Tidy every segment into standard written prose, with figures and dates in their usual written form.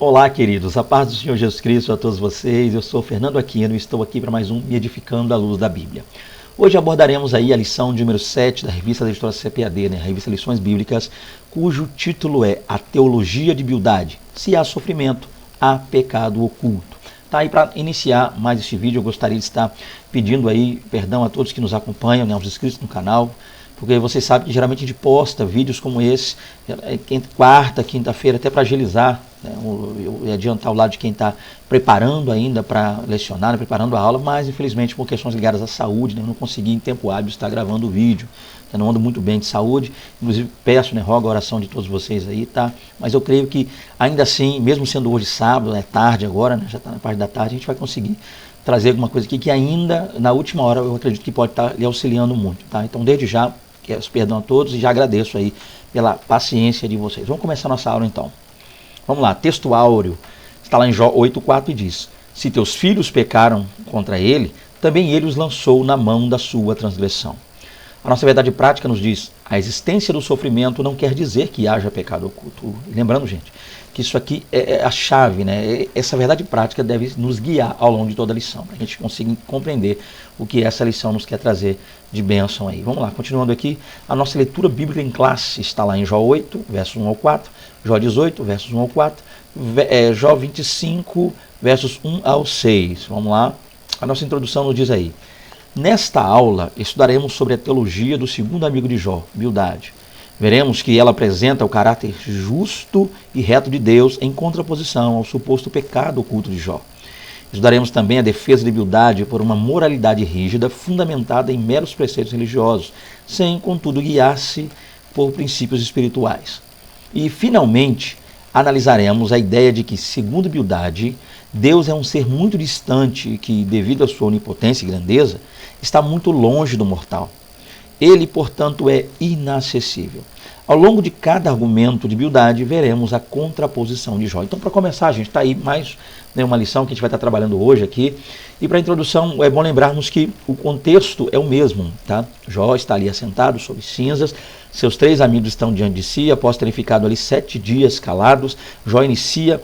Olá, queridos, a paz do Senhor Jesus Cristo a todos vocês. Eu sou Fernando Aquino e estou aqui para mais um Me Edificando à Luz da Bíblia. Hoje abordaremos aí a lição número 7 da revista da editora CPAD, a revista Lições Bíblicas, cujo título é A Teologia de Bildade. Se há sofrimento, há pecado oculto. Tá, e para iniciar mais este vídeo, eu gostaria de estar pedindo aí perdão a todos que nos acompanham, aos inscritos no canal, porque vocês sabem que geralmente a gente posta vídeos como esse, quarta, quinta-feira, até para agilizar, né, e adiantar o lado de quem está preparando ainda para lecionar, preparando a aula, mas infelizmente por questões ligadas à saúde, né, eu não consegui em tempo hábil estar gravando o vídeo. Eu não ando muito bem de saúde, inclusive peço, né, rogo a oração de todos vocês aí, tá? Mas eu creio que ainda assim, mesmo sendo hoje sábado, é tarde agora, né, já está na parte da tarde, a gente vai conseguir trazer alguma coisa aqui que ainda, na última hora, eu acredito que pode estar lhe auxiliando muito, tá? Então, desde já, peço perdão a todos e já agradeço aí pela paciência de vocês. Vamos começar nossa aula então. Vamos lá, texto áureo, está lá em Jó 8,4 e diz: Se teus filhos pecaram contra ele, também ele os lançou na mão da sua transgressão. A nossa verdade prática nos diz: a existência do sofrimento não quer dizer que haja pecado oculto. Lembrando, gente, que isso aqui é a chave, né? Essa verdade prática deve nos guiar ao longo de toda a lição, para a gente conseguir compreender o que essa lição nos quer trazer de bênção aí. Vamos lá, continuando aqui, a nossa leitura bíblica em classe está lá em Jó 8, versos 1 ao 4, Jó 18, versos 1 ao 4, Jó 25, versos 1 ao 6. Vamos lá, a nossa introdução nos diz aí: Nesta aula, estudaremos sobre a teologia do segundo amigo de Jó, Bildade. Veremos que ela apresenta o caráter justo e reto de Deus em contraposição ao suposto pecado oculto de Jó. Estudaremos também a defesa de Bildade por uma moralidade rígida fundamentada em meros preceitos religiosos, sem, contudo, guiar-se por princípios espirituais. E, finalmente, analisaremos a ideia de que, segundo Bildade, Deus é um ser muito distante que, devido à sua onipotência e grandeza, está muito longe do mortal. Ele, portanto, é inacessível. Ao longo de cada argumento de Bildade, veremos a contraposição de Jó. Então, para começar, a gente está aí mais, né, uma lição que a gente vai estar trabalhando hoje aqui. E para a introdução, é bom lembrarmos que o contexto é o mesmo, tá? Jó está ali assentado sobre cinzas, seus 3 amigos estão diante de si, após terem ficado ali 7 dias calados, Jó inicia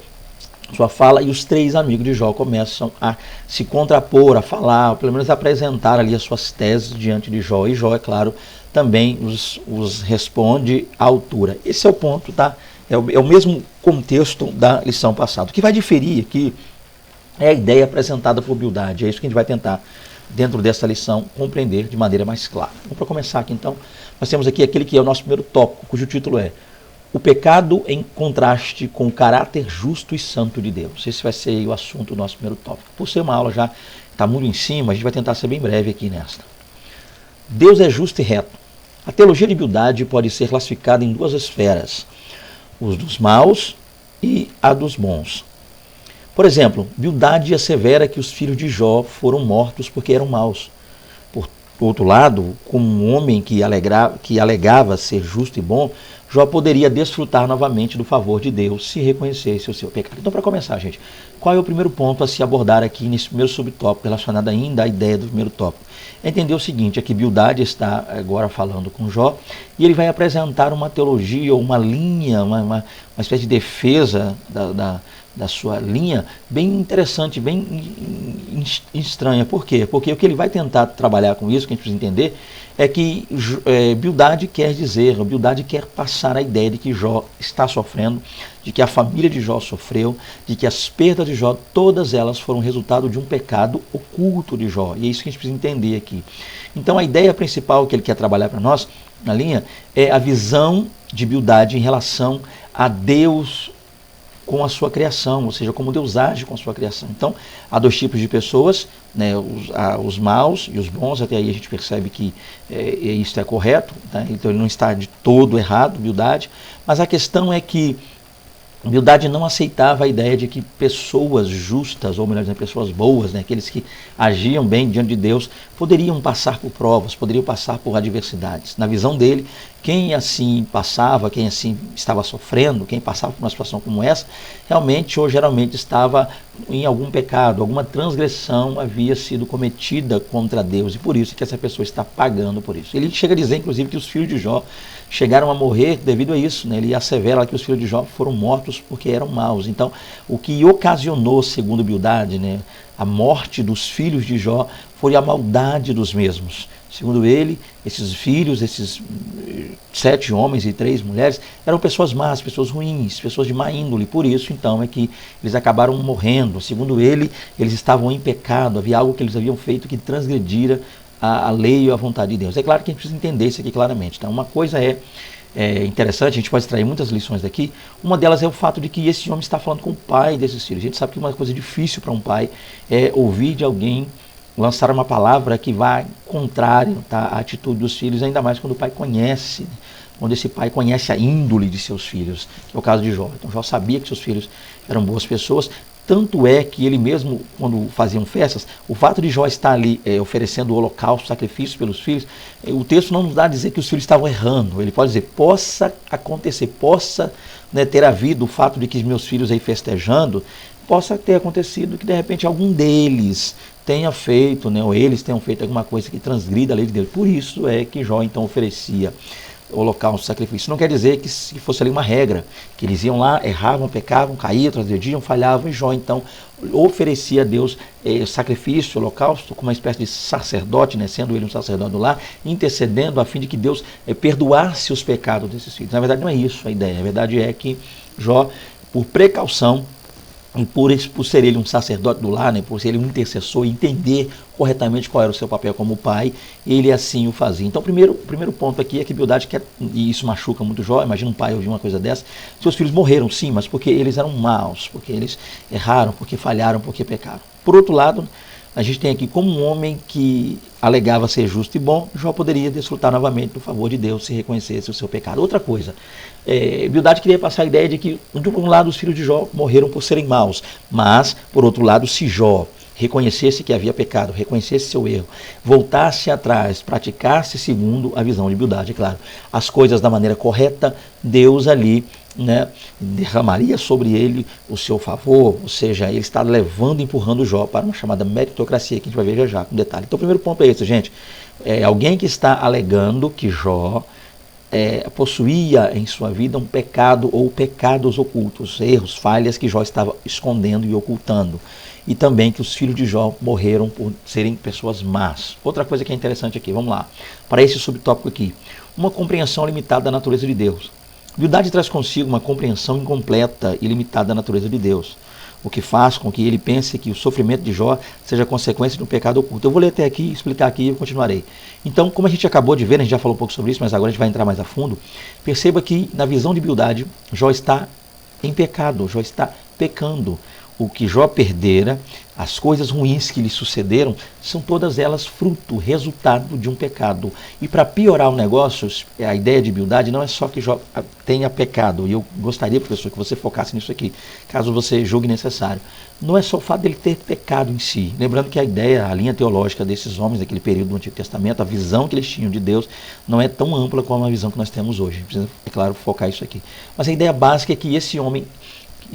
sua fala e os 3 amigos de Jó começam a se contrapor, a falar, ou pelo menos a apresentar ali as suas teses diante de Jó. E Jó, é claro, também os responde à altura. Esse é o ponto, tá? É o mesmo contexto da lição passada. O que vai diferir aqui é a ideia apresentada por Bildade. É isso que a gente vai tentar, dentro dessa lição, compreender de maneira mais clara. Vamos para começar aqui, então. Nós temos aqui aquele que é o nosso primeiro tópico, cujo título é O pecado em contraste com o caráter justo e santo de Deus. Esse vai ser o assunto do nosso primeiro tópico. Por ser uma aula já está muito em cima, a gente vai tentar ser bem breve aqui nesta. Deus é justo e reto. A teologia de Bildade pode ser classificada em 2 esferas: os dos maus e a dos bons. Por exemplo, Bildade assevera que os filhos de Jó foram mortos porque eram maus. Por outro lado, como um homem que alegava ser justo e bom, Jó poderia desfrutar novamente do favor de Deus se reconhecesse o seu pecado. Então, para começar, gente, qual é o primeiro ponto a se abordar aqui nesse primeiro subtópico relacionado ainda à ideia do primeiro tópico? É entender o seguinte: é que Bildade está agora falando com Jó e ele vai apresentar uma teologia, uma linha, uma espécie de defesa da sua linha bem interessante, bem estranha. Por quê? Porque o que ele vai tentar trabalhar com isso, que a gente precisa entender, é que Bildade quer dizer, Bildade quer passar a ideia de que Jó está sofrendo, de que a família de Jó sofreu, de que as perdas de Jó, todas elas foram resultado de um pecado oculto de Jó. E é isso que a gente precisa entender aqui. Então a ideia principal que ele quer trabalhar para nós, na linha, é a visão de Bildade em relação a Deus com a sua criação, ou seja, como Deus age com a sua criação. Então, há 2 tipos de pessoas, né, os maus e os bons. Até aí a gente percebe que isso é correto, tá? Então ele não está de todo errado, Bildade, mas a questão é que Bildade não aceitava a ideia de que pessoas justas, ou melhor dizendo, pessoas boas, né, aqueles que agiam bem diante de Deus, poderiam passar por provas, poderiam passar por adversidades. Na visão dele, quem assim passava, quem assim estava sofrendo, quem passava por uma situação como essa, realmente ou geralmente estava em algum pecado, alguma transgressão havia sido cometida contra Deus, e por isso que essa pessoa está pagando por isso. Ele chega a dizer, inclusive, que os filhos de Jó chegaram a morrer devido a isso, né? Ele assevera que os filhos de Jó foram mortos porque eram maus. Então, o que ocasionou, segundo Bildade, né, a morte dos filhos de Jó foi a maldade dos mesmos. Segundo ele, esses filhos, esses 7 homens e 3 mulheres, eram pessoas más, pessoas ruins, pessoas de má índole. Por isso, então, é que eles acabaram morrendo. Segundo ele, eles estavam em pecado, havia algo que eles haviam feito que transgredira a lei e a vontade de Deus. É claro que a gente precisa entender isso aqui claramente. Então, uma coisa é interessante, a gente pode extrair muitas lições daqui. Uma delas é o fato de que esse homem está falando com o pai desses filhos. A gente sabe que uma coisa difícil para um pai é ouvir de alguém lançar uma palavra que vai contrário, tá, à atitude dos filhos, ainda mais quando o pai conhece, né? Quando esse pai conhece a índole de seus filhos, que é o caso de Jó. Então Jó sabia que seus filhos eram boas pessoas, tanto é que ele mesmo, quando faziam festas, o fato de Jó estar ali oferecendo o holocausto, sacrifício pelos filhos, o texto não nos dá a dizer que os filhos estavam errando. Ele pode dizer, possa acontecer, possa, né, ter havido o fato de que meus filhos aí festejando, possa ter acontecido que de repente algum deles tenha feito, né, ou eles tenham feito alguma coisa que transgrida a lei de Deus. Por isso é que Jó então oferecia holocausto, sacrifício. Não quer dizer que se fosse ali uma regra, que eles iam lá, erravam, pecavam, caíam, transgrediam, falhavam, e Jó então oferecia a Deus sacrifício, holocausto, como uma espécie de sacerdote, né, sendo ele um sacerdote do lar, intercedendo a fim de que Deus perdoasse os pecados desses filhos. Na verdade não é isso a ideia, a verdade é que Jó, por precaução, e por ser ele um sacerdote do lar, né, por ser ele um intercessor, entender corretamente qual era o seu papel como pai, ele assim o fazia. Então, o primeiro ponto aqui é que Bildade quer, e isso machuca muito Jó, imagina um pai ouvir uma coisa dessa, seus filhos morreram sim, mas porque eles eram maus, porque eles erraram, porque falharam, porque pecaram. Por outro lado, a gente tem aqui como um homem que alegava ser justo e bom, Jó poderia desfrutar novamente do favor de Deus se reconhecesse o seu pecado. Outra coisa, Bildade queria passar a ideia de que, de um lado, os filhos de Jó morreram por serem maus, mas, por outro lado, se Jó reconhecesse que havia pecado, reconhecesse seu erro, voltasse atrás, praticasse segundo a visão de Bildade, claro, as coisas da maneira correta, Deus ali, né, derramaria sobre ele o seu favor, ou seja, ele está levando, empurrando Jó para uma chamada meritocracia, que a gente vai ver já já com detalhe. Então o primeiro ponto é esse, gente, alguém que está alegando que Jó possuía em sua vida um pecado ou pecados ocultos, erros, falhas que Jó estava escondendo e ocultando. E também que os filhos de Jó morreram por serem pessoas más. Outra coisa que é interessante aqui, vamos lá, para esse subtópico aqui, uma compreensão limitada da natureza de Deus. Bildade traz consigo uma compreensão incompleta e limitada da natureza de Deus, o que faz com que ele pense que o sofrimento de Jó seja consequência de um pecado oculto. Eu vou ler até aqui, explicar aqui e eu continuarei. Então, como a gente acabou de ver, a gente já falou um pouco sobre isso, mas agora a gente vai entrar mais a fundo, perceba que na visão de Bildade, Jó está em pecado, Jó está pecando. O que Jó perdera, as coisas ruins que lhe sucederam, são todas elas fruto, resultado de um pecado. E para piorar o negócio, a ideia de Bildade não é só que Jó tenha pecado, e eu gostaria, professor, que você focasse nisso aqui, caso você julgue necessário. Não é só o fato dele ter pecado em si. Lembrando que a ideia, a linha teológica desses homens daquele período do Antigo Testamento, a visão que eles tinham de Deus, não é tão ampla como a visão que nós temos hoje. A gente precisa, é claro, focar isso aqui. Mas a ideia básica é que esse homem,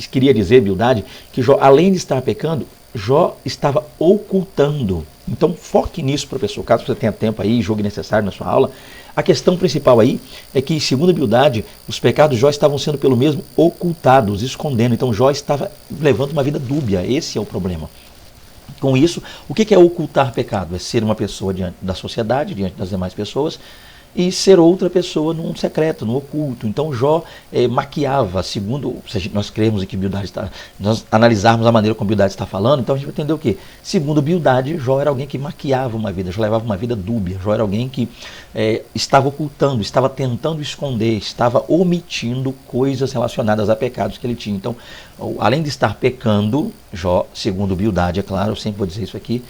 queria dizer, Bildade, que Jó, além de estar pecando, Jó estava ocultando. Então foque nisso, professor, caso você tenha tempo aí, julgue necessário na sua aula. A questão principal aí é que, segundo Bildade, os pecados de Jó estavam sendo pelo mesmo ocultados, escondendo. Então Jó estava levando uma vida dúbia, esse é o problema. Com isso, o que é ocultar pecado? É ser uma pessoa diante da sociedade, diante das demais pessoas, e ser outra pessoa num secreto, no oculto. Então Jó maquiava, segundo, se nós cremos em que Bildade está, nós analisarmos a maneira como Bildade está falando, então a gente vai entender o quê? Segundo Bildade, Jó era alguém que maquiava uma vida, Jó levava uma vida dúbia, Jó era alguém que estava ocultando, estava tentando esconder, estava omitindo coisas relacionadas a pecados que ele tinha. Então, além de estar pecando, Jó, segundo Bildade, é claro, eu sempre vou dizer isso aqui,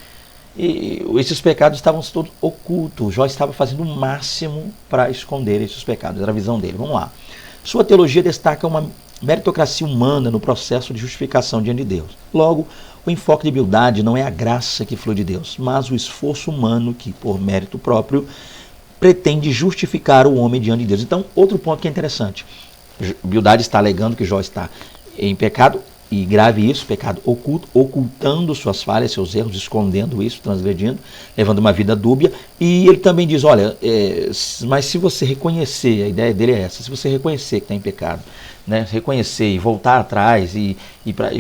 e esses pecados estavam todos ocultos. Jó estava fazendo o máximo para esconder esses pecados, era a visão dele. Vamos lá. Sua teologia destaca uma meritocracia humana no processo de justificação diante de Deus. Logo, o enfoque de Bildade não é a graça que flui de Deus, mas o esforço humano que, por mérito próprio, pretende justificar o homem diante de Deus. Então, outro ponto que é interessante. Bildade está alegando que Jó está em pecado, e grave isso, pecado oculto, ocultando suas falhas, seus erros, escondendo isso, transgredindo, levando uma vida dúbia. E ele também diz, olha, mas se você reconhecer, a ideia dele é essa, se você reconhecer que está em pecado, né, reconhecer e voltar atrás e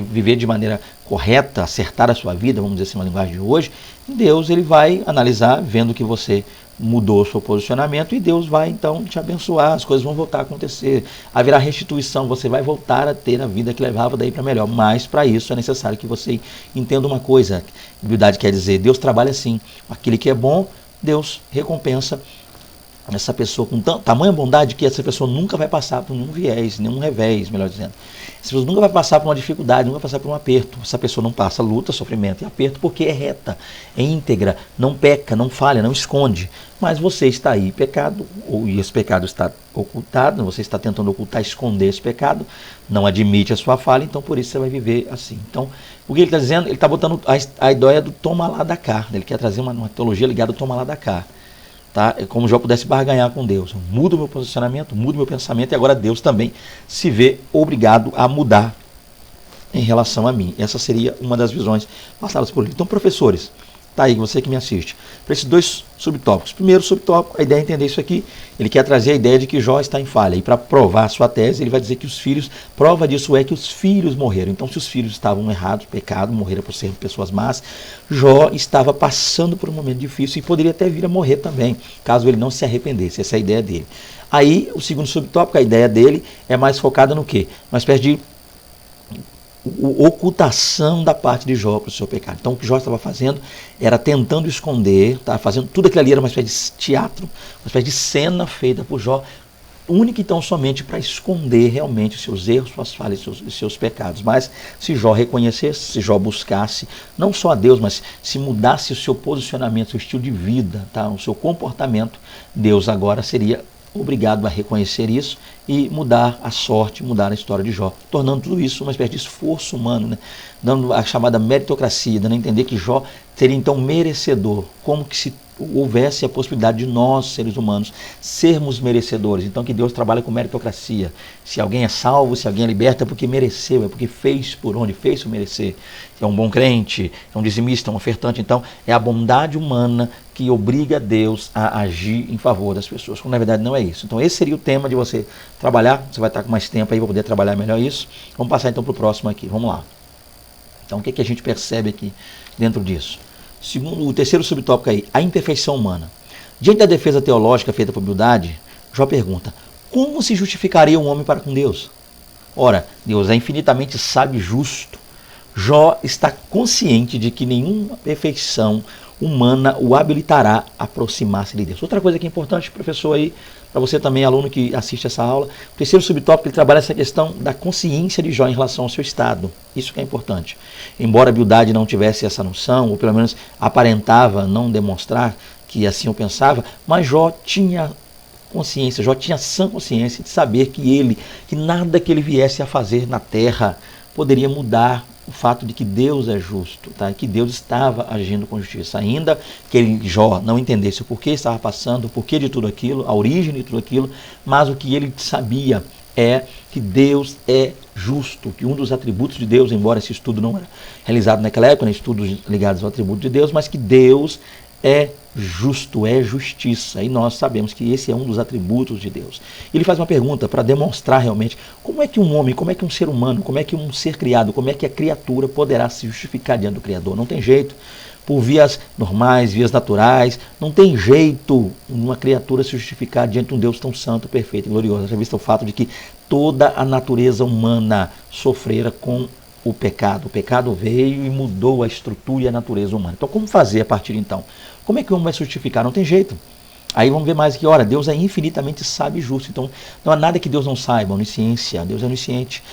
viver de maneira correta, acertar a sua vida, vamos dizer assim, uma linguagem de hoje, Deus ele vai analisar, vendo que você mudou o seu posicionamento, e Deus vai então te abençoar, as coisas vão voltar a acontecer, haverá restituição, você vai voltar a ter a vida que levava daí para melhor, mas para isso é necessário que você entenda uma coisa, humildade quer dizer, Deus trabalha assim, aquele que é bom, Deus recompensa essa pessoa com tamanha bondade que essa pessoa nunca vai passar por nenhum viés, nenhum revés, melhor dizendo. Essa pessoa nunca vai passar por uma dificuldade, nunca vai passar por um aperto. Essa pessoa não passa luta, sofrimento e aperto porque é reta, é íntegra, não peca, não falha, não esconde. Mas você está aí pecado, e esse pecado está ocultado, você está tentando ocultar, esconder esse pecado, não admite a sua falha, então por isso você vai viver assim. Então, o que ele está dizendo? Ele está botando a ideia do toma lá da cá. Ele quer trazer uma teologia ligada ao toma lá da cá. Tá? É como Jó pudesse barganhar com Deus. Eu mudo meu posicionamento, mudo meu pensamento, e agora Deus também se vê obrigado a mudar em relação a mim. Essa seria uma das visões passadas por ele. Então, professores, tá aí, você que me assiste, para esses dois subtópicos. Primeiro subtópico, a ideia é entender isso aqui. Ele quer trazer a ideia de que Jó está em falha. E para provar a sua tese, ele vai dizer que os filhos, prova disso é que os filhos morreram. Então, se os filhos estavam errados, pecado, morreram por ser pessoas más, Jó estava passando por um momento difícil e poderia até vir a morrer também, caso ele não se arrependesse. Essa é a ideia dele. Aí, o segundo subtópico, a ideia dele é mais focada no quê? Uma espécie de ocultação da parte de Jó para o seu pecado. Então o que Jó estava fazendo era tentando esconder, estava fazendo tudo aquilo ali, era uma espécie de teatro, uma espécie de cena feita por Jó, única então somente para esconder realmente os seus erros, suas falhas e seus pecados. Mas se Jó reconhecesse, se Jó buscasse, não só a Deus, mas se mudasse o seu posicionamento, o seu estilo de vida, tá? O seu comportamento, Deus agora seria obrigado a reconhecer isso e mudar a sorte, mudar a história de Jó, tornando tudo isso uma espécie de esforço humano, né? Dando a chamada meritocracia, dando a entender que Jó seria então merecedor, como que se houvesse a possibilidade de nós, seres humanos, sermos merecedores. Então que Deus trabalha com meritocracia. Se alguém é salvo, se alguém é liberto, é porque mereceu, é porque fez por onde fez por merecer. É um bom crente, é um dizimista, um ofertante. Então é a bondade humana que obriga Deus a agir em favor das pessoas, quando na verdade não é isso. Então esse seria o tema de você trabalhar, você vai estar com mais tempo aí para poder trabalhar melhor isso. Vamos passar então para o próximo aqui, vamos lá. Então o que a gente percebe aqui dentro disso? Segundo, o terceiro subtópico aí, a imperfeição humana. Diante da defesa teológica feita por Bildade, Jó pergunta, como se justificaria um homem para com Deus? Ora, Deus é infinitamente sábio e justo. Jó está consciente de que nenhuma perfeição humana o habilitará a aproximar-se de Deus. Outra coisa que é importante, professor, aí, para você também, aluno que assiste essa aula, o terceiro subtópico, ele trabalha essa questão da consciência de Jó em relação ao seu estado. Isso que é importante. Embora Bildade não tivesse essa noção, ou pelo menos aparentava não demonstrar que assim eu pensava, mas Jó tinha consciência, Jó tinha sã consciência de saber que nada que ele viesse a fazer na terra poderia mudar o fato de que Deus é justo, tá? Que Deus estava agindo com justiça. Ainda que Jó não entendesse o porquê estava passando, o porquê de tudo aquilo, a origem de tudo aquilo, mas o que ele sabia é que Deus é justo, que um dos atributos de Deus, embora esse estudo não era realizado naquela época, né, estudos ligados ao atributo de Deus, mas que Deus é justo, é justiça, e nós sabemos que esse é um dos atributos de Deus. Ele faz uma pergunta para demonstrar realmente como é que um homem, como é que um ser humano, como é que um ser criado, como é que a criatura poderá se justificar diante do Criador. Não tem jeito, por vias normais, vias naturais, não tem jeito uma criatura se justificar diante de um Deus tão santo, perfeito e glorioso. Já visto o fato de que toda a natureza humana sofrera com o pecado veio e mudou a estrutura e a natureza humana. Então como fazer a partir de então? Como é que o homem vai se justificar? Não tem jeito. Aí vamos ver mais que, ora, Deus é infinitamente sábio e justo. Então não há nada que Deus não saiba, onisciência, Deus é onisciente.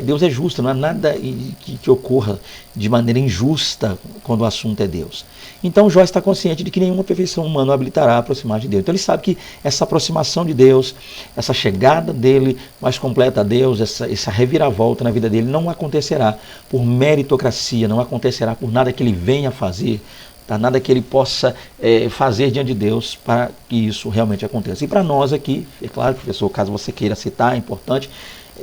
Deus é justo, não há nada que ocorra de maneira injusta quando o assunto é Deus. Então Jó está consciente de que nenhuma perfeição humana o habilitará a aproximar de Deus. Então ele sabe que essa aproximação de Deus, essa chegada dele mais completa a Deus, essa reviravolta na vida dele não acontecerá por meritocracia, não acontecerá por nada que ele venha fazer, tá? Nada que ele possa fazer diante de Deus para que isso realmente aconteça. E para nós aqui, é claro, professor, caso você queira citar, é importante,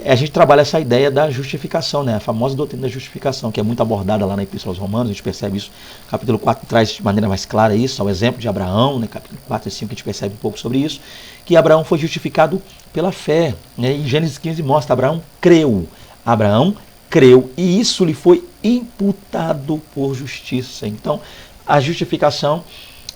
a gente trabalha essa ideia da justificação, né? A famosa doutrina da justificação, que é muito abordada lá na Epístola aos Romanos, a gente percebe isso, capítulo 4 traz de maneira mais clara isso, ao exemplo de Abraão, né? Capítulo 4 e 5 a gente percebe um pouco sobre isso, que Abraão foi justificado pela fé, né? E Gênesis 15 mostra, Abraão creu, e isso lhe foi imputado por justiça. Então, a justificação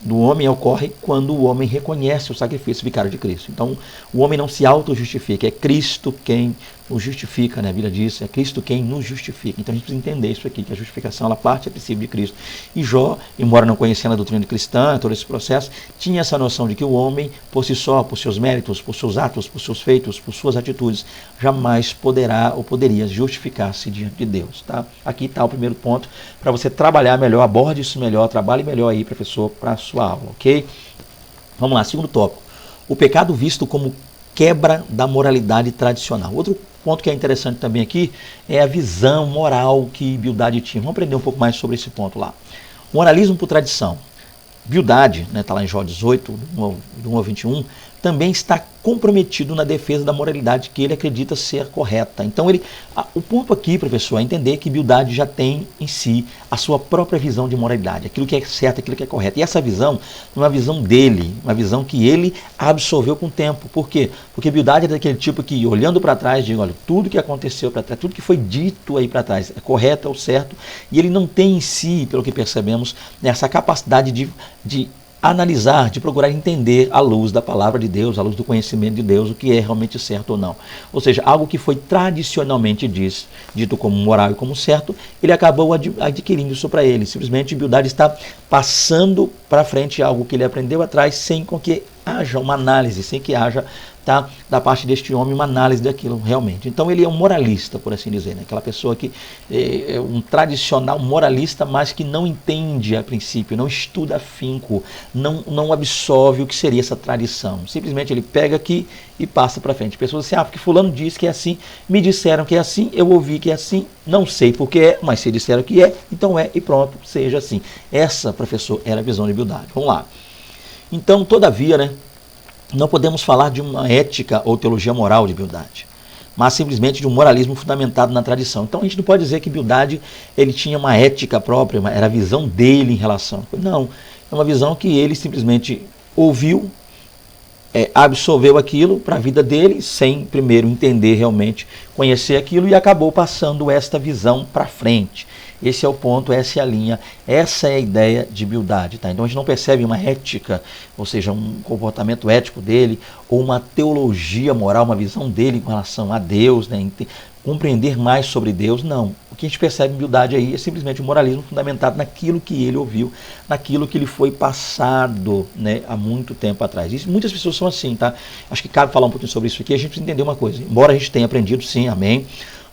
do homem ocorre quando o homem reconhece o sacrifício vicário de Cristo. Então, o homem não se auto-justifica, é Cristo quem nos justifica, né? A Bíblia diz, é Cristo quem nos justifica. Então, a gente precisa entender isso aqui, que a justificação, ela parte a princípio de Cristo. E Jó, embora não conhecendo a doutrina cristã, todo esse processo, tinha essa noção de que o homem, por si só, por seus méritos, por seus atos, por seus feitos, por suas atitudes, jamais poderá ou poderia justificar-se diante de Deus, tá? Aqui está o primeiro ponto, para você trabalhar melhor, aborde isso melhor, trabalhe melhor aí, professor, para a sua aula, ok? Vamos lá, segundo tópico. O pecado visto como quebra da moralidade tradicional. Outro ponto que é interessante também aqui é a visão moral que Bildade tinha. Vamos aprender um pouco mais sobre esse ponto lá. Moralismo por tradição. Bildade, está lá em Jó 18, do 1 ao 21, também está comprometido na defesa da moralidade que ele acredita ser correta. Então, o ponto aqui, professor, é entender que Bildade já tem em si a sua própria visão de moralidade, aquilo que é certo, aquilo que é correto. E essa visão não é uma visão dele, uma visão que ele absorveu com o tempo. Por quê? Porque Bildade é daquele tipo que, olhando para trás, diz, olha, tudo que aconteceu para trás, tudo que foi dito aí para trás é correto, é o certo, e ele não tem em si, pelo que percebemos, essa capacidade de analisar, de procurar entender à luz da palavra de Deus, à luz do conhecimento de Deus, o que é realmente certo ou não. Ou seja, algo que foi tradicionalmente dito como moral e como certo, ele acabou adquirindo isso para ele. Simplesmente Bildade está passando para frente algo que ele aprendeu atrás, sem com que haja uma análise, sem que haja da parte deste homem uma análise daquilo realmente. Então ele é um moralista, por assim dizer, né? Aquela pessoa que é um tradicional moralista, mas que não entende a princípio, não estuda afinco, não absorve o que seria essa tradição. Simplesmente ele pega aqui e passa para frente. Pessoas assim, porque fulano diz que é assim, me disseram que é assim, eu ouvi que é assim, não sei porque é, mas se disseram que é, então é e pronto, seja assim. Essa, professor, era a visão de Bildade. Vamos lá. Então, todavia, né, não podemos falar de uma ética ou teologia moral de Bildade, mas simplesmente de um moralismo fundamentado na tradição. Então a gente não pode dizer que Bildade ele tinha uma ética própria, era a visão dele em relação. Não, é uma visão que ele simplesmente ouviu, absorveu aquilo para a vida dele, sem primeiro entender realmente, conhecer aquilo, e acabou passando esta visão para frente. Esse é o ponto, essa é a linha, essa é a ideia de Bildade. Tá? Então a gente não percebe uma ética, ou seja, um comportamento ético dele, ou uma teologia moral, uma visão dele com relação a Deus, né? Compreender mais sobre Deus, não. O que a gente percebe em Bildade aí é simplesmente um moralismo fundamentado naquilo que ele ouviu, naquilo que lhe foi passado, né, há muito tempo atrás. E muitas pessoas são assim, tá? Acho que cabe falar um pouquinho sobre isso aqui, a gente precisa entender uma coisa. Embora a gente tenha aprendido, sim, amém.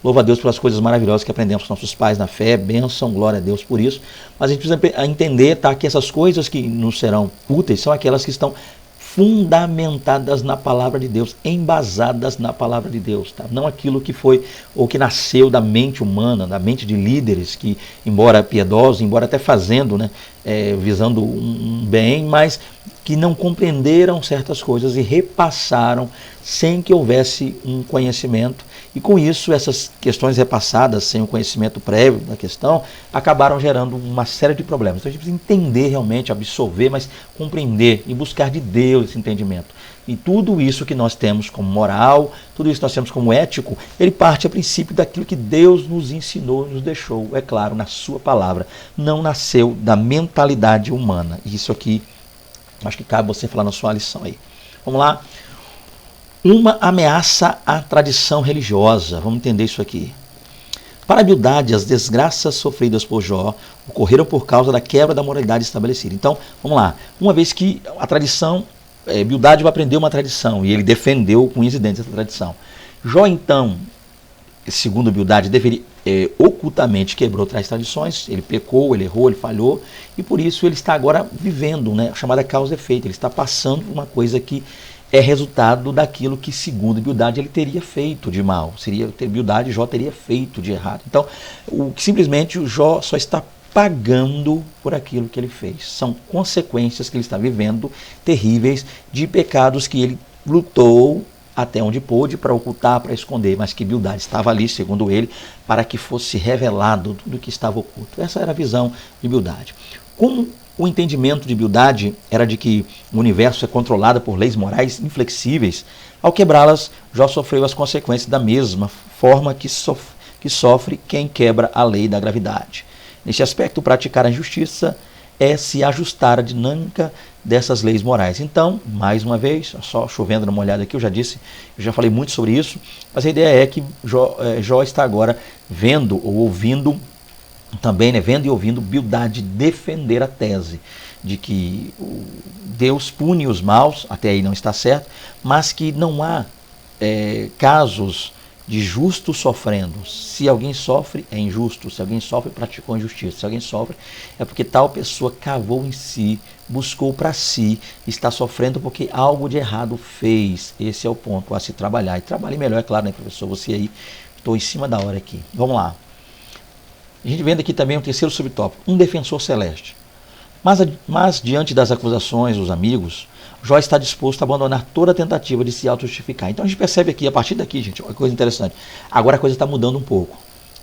Louva a Deus pelas coisas maravilhosas que aprendemos com nossos pais na fé, bênção, glória a Deus por isso. Mas a gente precisa entender, tá, que essas coisas que nos serão úteis são aquelas que estão fundamentadas na palavra de Deus, embasadas na palavra de Deus, tá? Não aquilo que foi ou que nasceu da mente humana, da mente de líderes que, embora piedosos, embora até fazendo, né, visando um bem, mas que não compreenderam certas coisas e repassaram sem que houvesse um conhecimento. E com isso, essas questões repassadas, sem o conhecimento prévio da questão, acabaram gerando uma série de problemas. Então a gente precisa entender realmente, absorver, mas compreender e buscar de Deus esse entendimento. E tudo isso que nós temos como moral, tudo isso que nós temos como ético, ele parte a princípio daquilo que Deus nos ensinou, nos deixou, é claro, na sua palavra. Não nasceu da mentalidade humana. E isso aqui, acho que cabe você falar na sua lição aí. Vamos lá. Uma ameaça à tradição religiosa. Vamos entender isso aqui. Para Bildade, as desgraças sofridas por Jó ocorreram por causa da quebra da moralidade estabelecida. Então, vamos lá. Uma vez que a tradição, Bildade vai aprender uma tradição, e ele defendeu com unhas e dentes essa tradição. Jó, então, segundo Bildade, ocultamente quebrou tais tradições, ele pecou, ele errou, ele falhou, e por isso ele está agora vivendo, né, a chamada causa e efeito. Ele está passando por uma coisa que é resultado daquilo que, segundo Bildade, ele teria feito de mal. Bildade, Jó teria feito de errado. Então, simplesmente o Jó só está pagando por aquilo que ele fez. São consequências que ele está vivendo, terríveis, de pecados que ele lutou até onde pôde para ocultar, para esconder, mas que Bildade estava ali, segundo ele, para que fosse revelado tudo que estava oculto. Essa era a visão de Bildade. Como o entendimento de Bildade era de que o universo é controlado por leis morais inflexíveis, ao quebrá-las, Jó sofreu as consequências da mesma forma que sofre quem quebra a lei da gravidade. Neste aspecto, praticar a justiça é se ajustar à dinâmica dessas leis morais. Então, mais uma vez, só chovendo numa olhada aqui, eu já falei muito sobre isso, mas a ideia é que Jó está agora vendo ou ouvindo, também vendo e ouvindo Bildade defender a tese de que Deus pune os maus, até aí não está certo, mas que não há casos de justo sofrendo. Se alguém sofre, é injusto. Se alguém sofre, praticou injustiça. Se alguém sofre, é porque tal pessoa cavou em si, buscou para si, está sofrendo porque algo de errado fez. Esse é o ponto a se trabalhar. E trabalhe melhor, é claro, né, professor? Você aí, estou em cima da hora aqui. Vamos lá. A gente vendo aqui também um terceiro subtópico, um defensor celeste. Mas diante das acusações dos amigos, Jó está disposto a abandonar toda a tentativa de se auto-justificar. Então a gente percebe aqui, a partir daqui, gente, uma coisa interessante. Agora a coisa está mudando um pouco.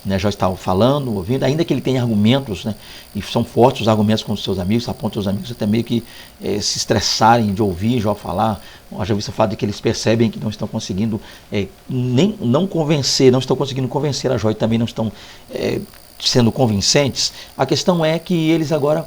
Né? Jó está falando, ouvindo, ainda que ele tenha argumentos, né? E são fortes os argumentos com os seus amigos, a ponto dos amigos até meio que se estressarem de ouvir Jó falar. Já ouvi esse fato de que eles percebem que não estão conseguindo não conseguindo convencer a Jó e também não estão sendo convincentes. A questão é que eles agora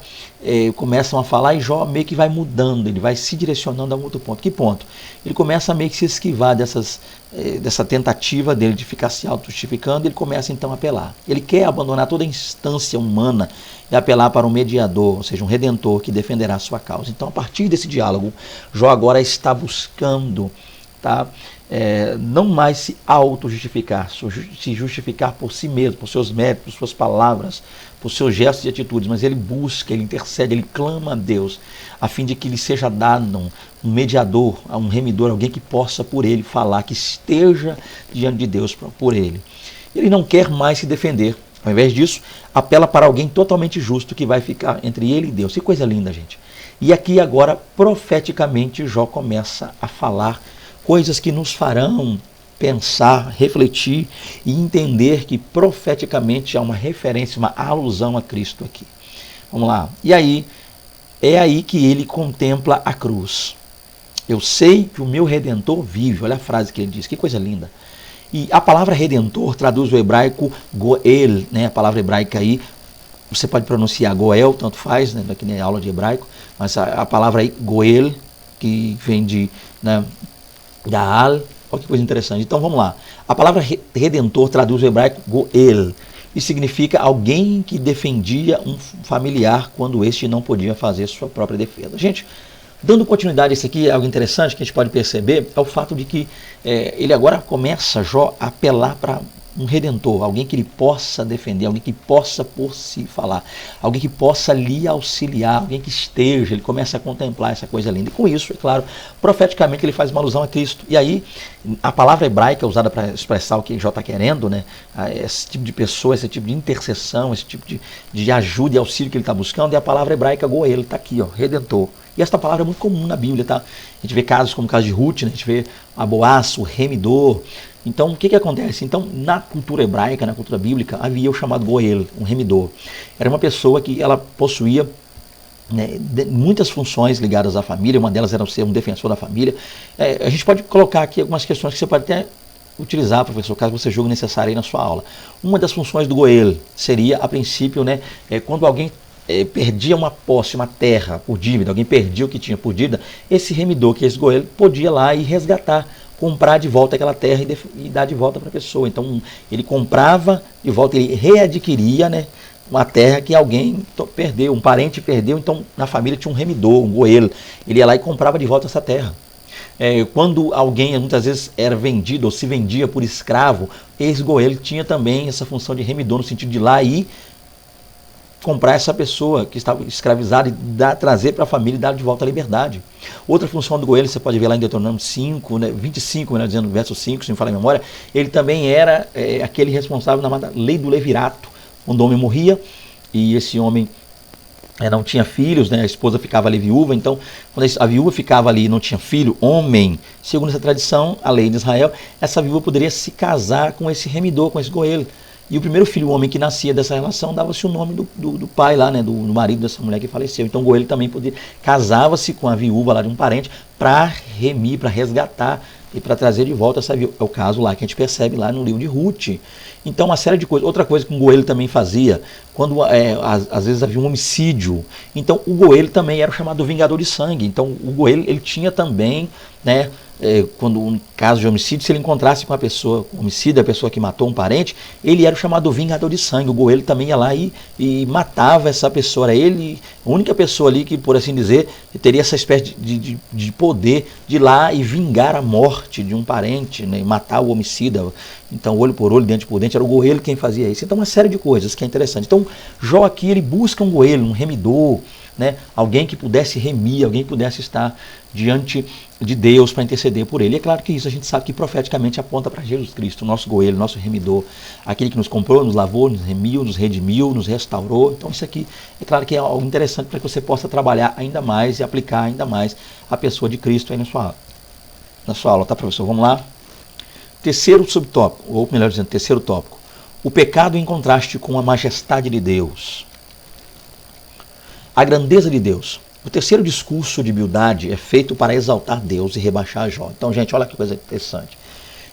começam a falar e Jó meio que vai mudando, ele vai se direcionando a um outro ponto. Que ponto? Ele começa a meio que se esquivar dessa tentativa dele de ficar se auto-justificando, ele começa então a apelar. Ele quer abandonar toda a instância humana e apelar para um mediador, ou seja, um redentor que defenderá a sua causa. Então, a partir desse diálogo, Jó agora está buscando, não mais se auto-justificar, se justificar por si mesmo, por seus méritos, por suas palavras, por seus gestos e atitudes, mas ele busca, ele intercede, ele clama a Deus, a fim de que lhe seja dado um mediador, um remidor, alguém que possa por ele falar, que esteja diante de Deus por ele. Ele não quer mais se defender, ao invés disso, apela para alguém totalmente justo que vai ficar entre ele e Deus. Que coisa linda, gente. E aqui agora, profeticamente, Jó começa a falar coisas que nos farão pensar, refletir e entender que profeticamente há uma referência, uma alusão a Cristo aqui. Vamos lá. E aí, é aí que ele contempla a cruz. Eu sei que o meu Redentor vive. Olha a frase que ele diz, que coisa linda. E a palavra Redentor traduz o hebraico Goel, né? A palavra hebraica aí, você pode pronunciar Goel, tanto faz, né? Aqui na aula de hebraico, mas a palavra aí, Goel, que vem de Gaal, olha que coisa interessante. Então vamos lá. A palavra redentor traduz o hebraico Goel e significa alguém que defendia um familiar quando este não podia fazer sua própria defesa. Gente, dando continuidade a isso aqui, algo interessante que a gente pode perceber é o fato de que ele agora começa, Jó, a apelar para um redentor, alguém que ele possa defender, alguém que possa por si falar, alguém que possa lhe auxiliar, alguém que esteja, ele começa a contemplar essa coisa linda. E com isso, é claro, profeticamente ele faz uma alusão a Cristo. E aí, a palavra hebraica usada para expressar o que Jó está querendo, né? Esse tipo de pessoa, esse tipo de intercessão, esse tipo de ajuda e auxílio que ele está buscando, é a palavra hebraica Goel, está aqui, ó, redentor. E esta palavra é muito comum na Bíblia, tá? A gente vê casos como o caso de Ruth, né? A gente vê a Boaz, o remidor. Então, o que acontece? Então, na cultura hebraica, na cultura bíblica, havia o chamado Goel, um remidor. Era uma pessoa que ela possuía muitas funções ligadas à família, uma delas era ser um defensor da família. A gente pode colocar aqui algumas questões que você pode até utilizar, professor, caso você julgue necessário aí na sua aula. Uma das funções do Goel seria, a princípio, quando alguém perdia uma posse, uma terra por dívida, alguém perdia o que tinha por dívida, esse remidor, que é esse Goel, podia ir lá e resgatar, comprar de volta aquela terra e dar de volta para a pessoa. Então, ele comprava de volta, ele readquiria, uma terra que alguém perdeu, um parente perdeu. Então, na família tinha um remidor, um Goel. Ele ia lá e comprava de volta essa terra. Quando alguém, muitas vezes, era vendido ou se vendia por escravo, esse Goel tinha também essa função de remidor, no sentido de ir lá e comprar essa pessoa que estava escravizada e trazer para a família e dar de volta a liberdade. Outra função do Goel, você pode ver lá em Deuteronômio 5, 25, dizendo no verso 5, se me falar a memória, ele também era aquele responsável na lei do levirato. Quando o homem morria, e esse homem não tinha filhos, né? A esposa ficava ali viúva, então quando a viúva ficava ali e não tinha filho, homem, segundo essa tradição, a lei de Israel, essa viúva poderia se casar com esse remidor, com esse goelo. E o primeiro filho, o homem que nascia dessa relação, dava-se o nome do pai lá, né? Do marido dessa mulher que faleceu. Então o goelo também casava-se com a viúva lá de um parente para remir, para resgatar e para trazer de volta essa viúva. É o caso lá que a gente percebe lá no livro de Ruth. Então uma série de coisas. Outra coisa que um goelo também fazia, quando às vezes havia um homicídio, então o goelo também era o chamado vingador de sangue. Então o goelo, ele tinha também, né, quando um caso de homicídio, se ele encontrasse com a pessoa, o homicida, a pessoa que matou um parente, ele era o chamado vingador de sangue. O goelo também ia lá e matava essa pessoa. Era ele, a única pessoa ali que, por assim dizer, teria essa espécie de poder de ir lá e vingar a morte de um parente, né, e matar o homicida. Então, olho por olho, dente por dente, era o goelo quem fazia isso. Então, uma série de coisas que é interessante. Então, Jó aqui, ele busca um goelo, um remidor, né, alguém que pudesse remir, alguém que pudesse estar diante de Deus para interceder por ele. E é claro que isso a gente sabe que profeticamente aponta para Jesus Cristo, o nosso goelo, nosso remidor, aquele que nos comprou, nos lavou, nos remiu, nos redimiu, nos restaurou. Então isso aqui é claro que é algo interessante para que você possa trabalhar ainda mais e aplicar ainda mais a pessoa de Cristo aí na sua aula, tá, professor? Vamos lá? Terceiro subtópico, ou melhor dizendo, terceiro tópico, o pecado em contraste com a majestade de Deus. A grandeza de Deus. O terceiro discurso de Bildade é feito para exaltar Deus e rebaixar Jó. Então, gente, olha que coisa interessante.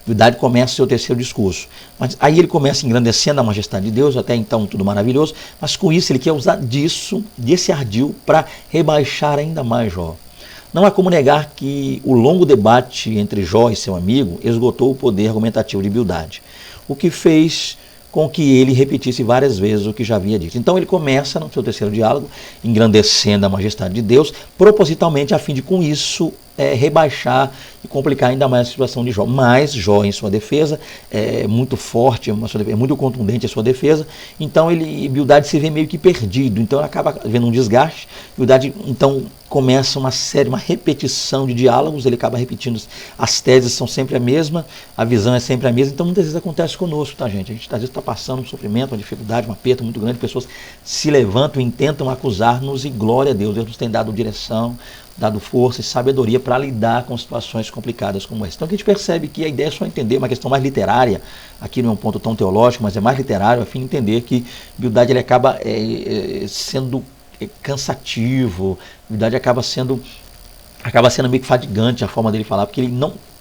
Bildade começa o seu terceiro discurso. Mas aí ele começa engrandecendo a majestade de Deus, até então tudo maravilhoso, mas com isso ele quer usar desse ardil, para rebaixar ainda mais Jó. Não há como negar que o longo debate entre Jó e seu amigo esgotou o poder argumentativo de Bildade, o que fez com que ele repetisse várias vezes o que já havia dito. Então ele começa no seu terceiro diálogo, engrandecendo a majestade de Deus, propositalmente a fim de com isso rebaixar e complicar ainda mais a situação de Jó. Mas Jó, em sua defesa, é muito forte, é muito contundente a sua defesa, então Bildade se vê meio que perdido, então ele acaba vendo um desgaste. Bildade então começa uma repetição de diálogos, ele acaba repetindo, as teses são sempre a mesma, a visão é sempre a mesma, então muitas vezes acontece conosco, tá, gente? A gente às vezes está passando um sofrimento, uma dificuldade, um aperto muito grande, pessoas se levantam e tentam acusar-nos, e glória a Deus, Deus nos tem dado direção, dado força e sabedoria para lidar com situações complicadas como essa. Então a gente percebe que a ideia é só entender uma questão mais literária, aqui não é um ponto tão teológico, mas é mais literário, a fim de entender que Bildade ele acaba sendo cansativo, Bildade acaba sendo meio que fatigante a forma dele falar, porque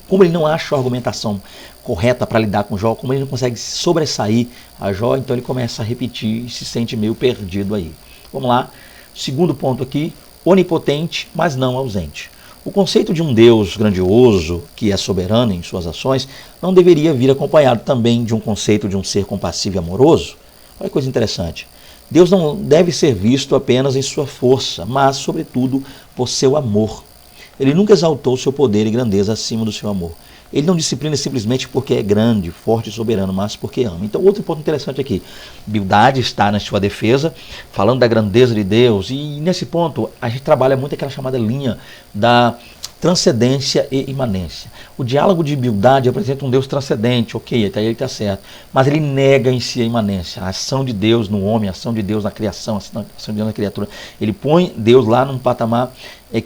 como ele não acha a argumentação correta para lidar com Jó, como ele não consegue sobressair a Jó, então ele começa a repetir e se sente meio perdido aí. Vamos lá, segundo ponto aqui, onipotente, mas não ausente. O conceito de um Deus grandioso, que é soberano em suas ações, não deveria vir acompanhado também de um conceito de um ser compassivo e amoroso? Olha que coisa interessante. Deus não deve ser visto apenas em sua força, mas, sobretudo, por seu amor. Ele nunca exaltou seu poder e grandeza acima do seu amor. Ele não disciplina simplesmente porque é grande, forte e soberano, mas porque ama. Então, outro ponto interessante aqui. Bildade está na sua defesa, falando da grandeza de Deus. E nesse ponto, a gente trabalha muito aquela chamada linha da transcendência e imanência. O diálogo de Bildade apresenta um Deus transcendente, ok, até aí ele está certo, mas ele nega em si a imanência, a ação de Deus no homem, a ação de Deus na criação, a ação de Deus na criatura. Ele põe Deus lá num patamar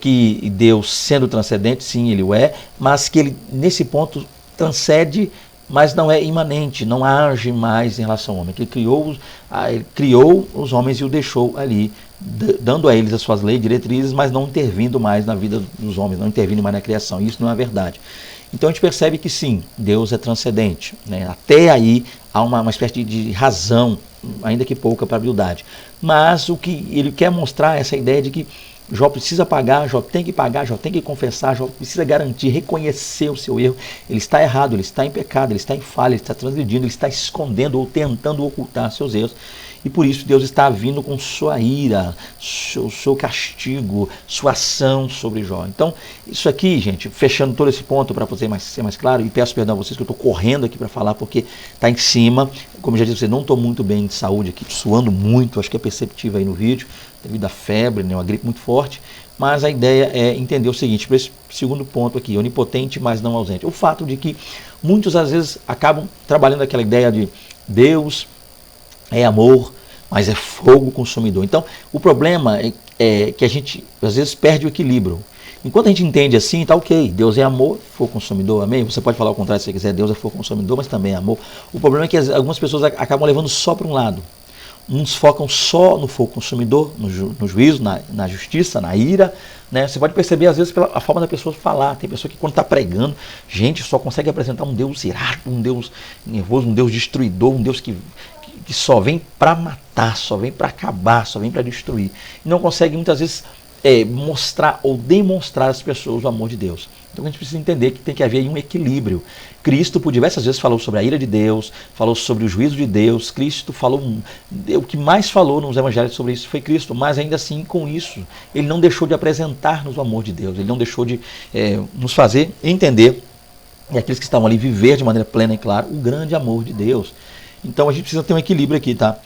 que Deus, sendo transcendente, sim, ele o é, mas que ele, nesse ponto, transcende, mas não é imanente, não age mais em relação ao homem. Ele criou os homens e o deixou ali, dando a eles as suas leis, diretrizes, mas não intervindo mais na vida dos homens, não intervindo mais na criação. Isso não é verdade. Então a gente percebe que sim, Deus é transcendente, né? Até aí há uma espécie de razão, ainda que pouca, para a Bildade. Mas o que ele quer mostrar é essa ideia de que Jó precisa pagar, Jó tem que pagar, Jó tem que confessar, Jó precisa garantir, reconhecer o seu erro. Ele está errado, ele está em pecado, ele está em falha, ele está transgredindo, ele está escondendo ou tentando ocultar seus erros. E por isso Deus está vindo com sua ira, seu castigo, sua ação sobre Jó. Então, isso aqui, gente, fechando todo esse ponto para ser mais claro, e peço perdão a vocês que eu estou correndo aqui para falar, porque está em cima. Como eu já disse, não estou muito bem de saúde aqui, suando muito, acho que é perceptível aí no vídeo, devido à febre, né, uma gripe muito forte. Mas a ideia é entender o seguinte, para esse segundo ponto aqui, onipotente, mas não ausente. O fato de que muitos, às vezes, acabam trabalhando aquela ideia de Deus é amor, mas é fogo consumidor. Então, o problema é que a gente, às vezes, perde o equilíbrio. Enquanto a gente entende assim, tá ok, Deus é amor, fogo consumidor, amém? Você pode falar o contrário se você quiser, Deus é fogo consumidor, mas também é amor. O problema é que algumas pessoas acabam levando só para um lado. Uns focam só no fogo consumidor, no juízo, na justiça, na ira. Né? Você pode perceber, às vezes, pela forma da pessoa falar. Tem pessoa que, quando está pregando, gente, só consegue apresentar um Deus irado, um Deus nervoso, um Deus destruidor, um Deus que só vem para matar, só vem para acabar, só vem para destruir. E não consegue, muitas vezes, mostrar ou demonstrar às pessoas o amor de Deus. Então a gente precisa entender que tem que haver aí um equilíbrio. Cristo, por diversas vezes, falou sobre a ira de Deus, falou sobre o juízo de Deus. Cristo falou, o que mais falou nos evangelhos sobre isso foi Cristo, mas ainda assim, com isso, ele não deixou de apresentar-nos o amor de Deus, ele não deixou de nos fazer entender, e aqueles que estavam ali viver de maneira plena e clara, o grande amor de Deus. Então a gente precisa ter um equilíbrio aqui, tá?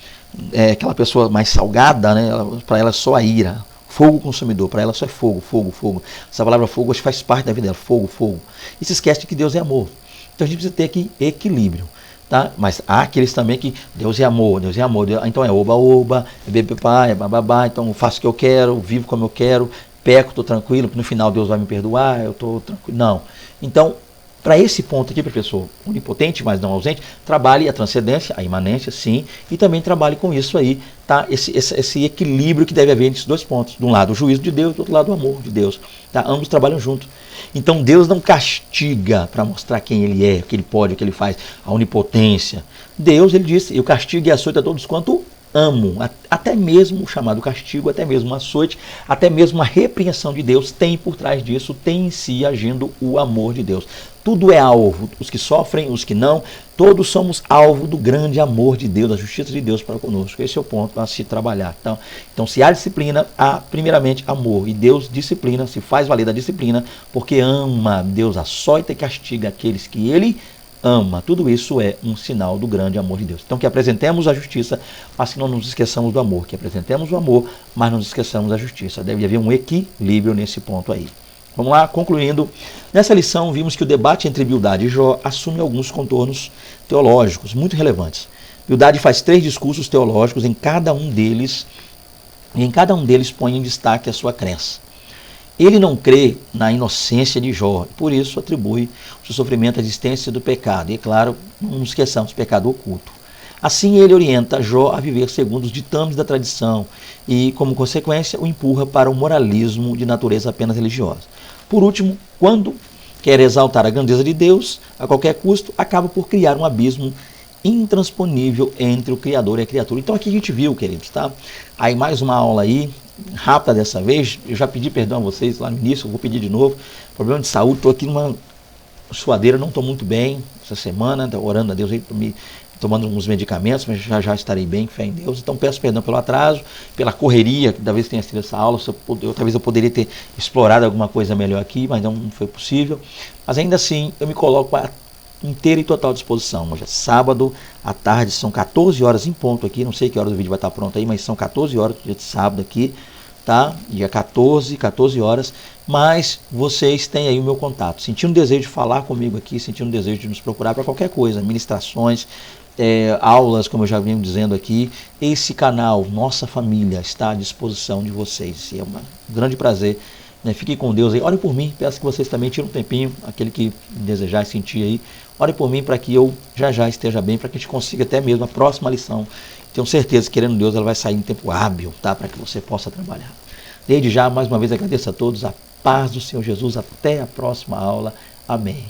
Aquela pessoa mais salgada, né? Para ela só a ira. Fogo consumidor, para ela só é fogo, fogo, fogo. Essa palavra fogo hoje faz parte da vida dela, fogo, fogo. E se esquece de que Deus é amor. Então a gente precisa ter aqui equilíbrio. Tá? Mas há aqueles também que Deus é amor, Deus é amor. Então é oba-oba, é bebê-pá, é bababá, então eu faço o que eu quero, vivo como eu quero, peco, estou tranquilo, no final Deus vai me perdoar, eu estou tranquilo. Não. Então, para esse ponto aqui, professor, onipotente, mas não ausente, trabalhe a transcendência, a imanência, sim, e também trabalhe com isso aí, tá? Esse equilíbrio que deve haver entre esses dois pontos. De um lado o juízo de Deus, do outro lado o amor de Deus. Tá? Ambos trabalham juntos. Então Deus não castiga para mostrar quem Ele é, o que Ele pode, o que Ele faz, a onipotência. Deus, Ele disse, eu castigo e açoito a todos quanto amo. Até mesmo o chamado castigo, até mesmo o açoite, até mesmo a repreensão de Deus tem por trás disso, tem em si agindo o amor de Deus. Tudo é alvo, os que sofrem, os que não, todos somos alvo do grande amor de Deus, da justiça de Deus para conosco. Esse é o ponto a se trabalhar. Então se há disciplina, há primeiramente amor. E Deus disciplina, se faz valer da disciplina, porque ama. Deus açoita e castiga aqueles que Ele ama. Tudo isso é um sinal do grande amor de Deus. Então que apresentemos a justiça, mas que não nos esqueçamos do amor. Que apresentemos o amor, mas não nos esqueçamos da justiça. Deve haver um equilíbrio nesse ponto aí. Vamos lá, concluindo. Nessa lição, vimos que o debate entre Bildade e Jó assume alguns contornos teológicos muito relevantes. Bildade faz 3 discursos teológicos, em cada um deles põe em destaque a sua crença. Ele não crê na inocência de Jó, e por isso atribui o seu sofrimento à existência do pecado. E, é claro, não nos esqueçamos do pecado oculto. Assim, ele orienta Jó a viver segundo os ditames da tradição e, como consequência, o empurra para o moralismo de natureza apenas religiosa. Por último, quando quer exaltar a grandeza de Deus a qualquer custo, acaba por criar um abismo intransponível entre o Criador e a criatura. Então aqui a gente viu, queridos, tá? Aí mais uma aula aí, rápida dessa vez. Eu já pedi perdão a vocês lá no início, eu vou pedir de novo. Problema de saúde, estou aqui numa suadeira, não estou muito bem essa semana, orando a Deus aí para me tomando uns medicamentos, mas já estarei bem, fé em Deus. Então peço perdão pelo atraso, pela correria, que talvez tenha sido essa aula, talvez eu poderia ter explorado alguma coisa melhor aqui, mas não foi possível. Mas ainda assim, eu me coloco à inteira e total disposição. Hoje é sábado, à tarde, são 14 horas em ponto aqui, não sei que horas o vídeo vai estar pronto aí, mas são 14 horas, dia de sábado aqui, tá? Dia 14 horas, mas vocês têm aí o meu contato. Sentindo desejo de falar comigo aqui, sentindo desejo de nos procurar para qualquer coisa, ministrações, aulas, como eu já venho dizendo aqui, esse canal, Nossa Família, está à disposição de vocês. E é um grande prazer. Né? Fiquem com Deus aí. Orem por mim. Peço que vocês também tirem um tempinho, aquele que desejar e sentir aí. Orem por mim para que eu já esteja bem, para que a gente consiga até mesmo a próxima lição. Tenho certeza que, querendo Deus, ela vai sair em tempo hábil, tá? Para que você possa trabalhar. Desde já, mais uma vez, agradeço a todos. A paz do Senhor Jesus. Até a próxima aula. Amém.